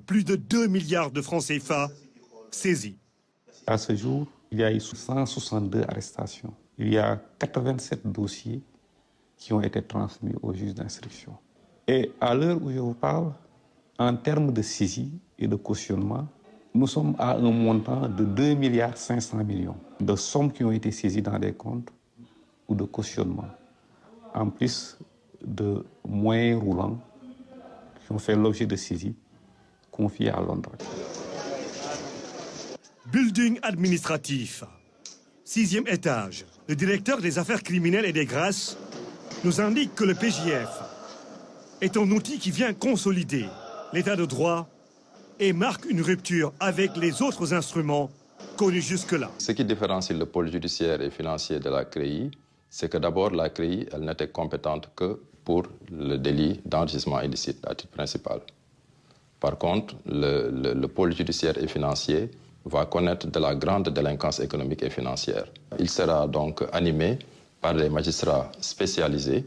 Plus de 2 milliards de francs CFA saisis. À ce jour, il y a eu 162 arrestations. Il y a 87 dossiers qui ont été transmis au juge d'instruction. Et à l'heure où je vous parle, en termes de saisie et de cautionnement, nous sommes à un montant de 2 milliards 500 millions de sommes qui ont été saisies dans des comptes ou de cautionnement, en plus de moyens roulants qui ont fait l'objet de saisie confiés à Londres. Building administratif. 6e étage. Le directeur des affaires criminelles et des grâces nous indique que le PJF est un outil qui vient consolider l'état de droit et marque une rupture avec les autres instruments connus jusque-là. Ce qui différencie le pôle judiciaire et financier de la CREI, c'est que d'abord la CREI, elle n'était compétente que pour le délit d'enrichissement illicite à titre principal. Par contre, le pôle judiciaire et financier va connaître de la grande délinquance économique et financière. Il sera donc animé par des magistrats spécialisés,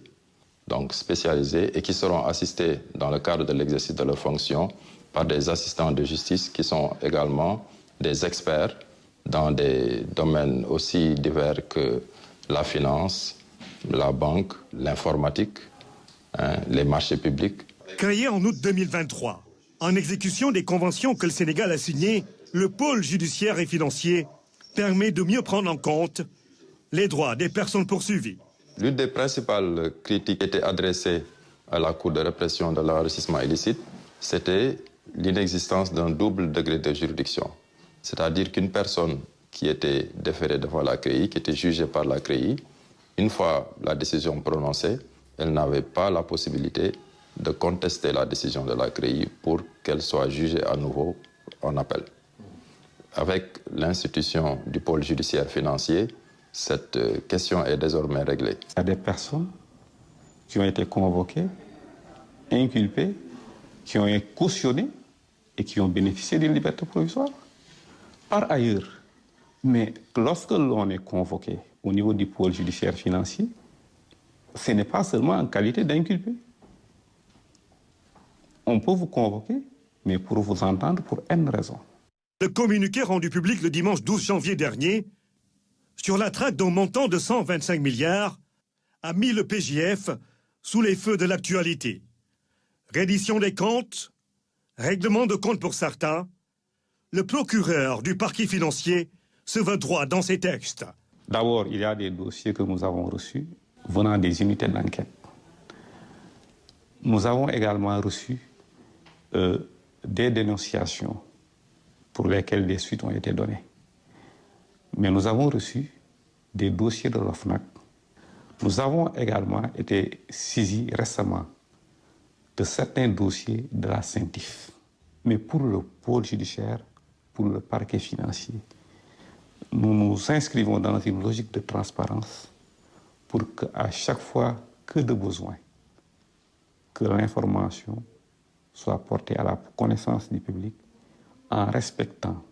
et qui seront assistés dans le cadre de l'exercice de leurs fonctions par des assistants de justice qui sont également des experts dans des domaines aussi divers que la finance, la banque, l'informatique, les marchés publics. Créé en août 2023, en exécution des conventions que le Sénégal a signées, le pôle judiciaire et financier permet de mieux prendre en compte les droits des personnes poursuivies. L'une des principales critiques qui était adressée à la Cour de répression de l'enrichissement illicite, c'était l'inexistence d'un double degré de juridiction. C'est-à-dire qu'une personne qui était déférée devant la CREI, qui était jugée par la CREI, une fois la décision prononcée, elle n'avait pas la possibilité de contester la décision de la CREI pour qu'elle soit jugée à nouveau en appel. Avec l'institution du pôle judiciaire financier, cette question est désormais réglée. Il y a des personnes qui ont été convoquées, inculpées, qui ont été cautionnées et qui ont bénéficié d'une liberté provisoire. Par ailleurs, mais lorsque l'on est convoqué au niveau du pôle judiciaire financier, ce n'est pas seulement en qualité d'inculpé. On peut vous convoquer, mais pour vous entendre pour une raison. Le communiqué rendu public le dimanche 12 janvier dernier sur la traque d'un montant de 125 milliards a mis le PJF sous les feux de l'actualité. Reddition des comptes, règlement de compte pour certains, le procureur du parquet financier se veut droit dans ses textes. D'abord, il y a des dossiers que nous avons reçus venant des unités d'enquête. Nous avons également reçu des dénonciations pour lesquelles des suites ont été données. Mais nous avons reçu des dossiers de l'OFNAC. Nous avons également été saisis récemment de certains dossiers de la CENTIF. Mais pour le pôle judiciaire, pour le parquet financier, nous nous inscrivons dans une logique de transparence pour qu'à chaque fois que de besoin, que l'information soit portée à la connaissance du public en respectant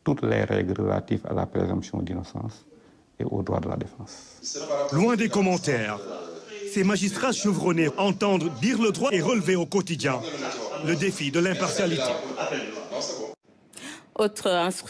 toutes les règles relatives à la présomption d'innocence et aux droits de la défense. Loin des commentaires, ces magistrats chevronnés entendent dire le droit et relever au quotidien le défi de l'impartialité. Autre instrument.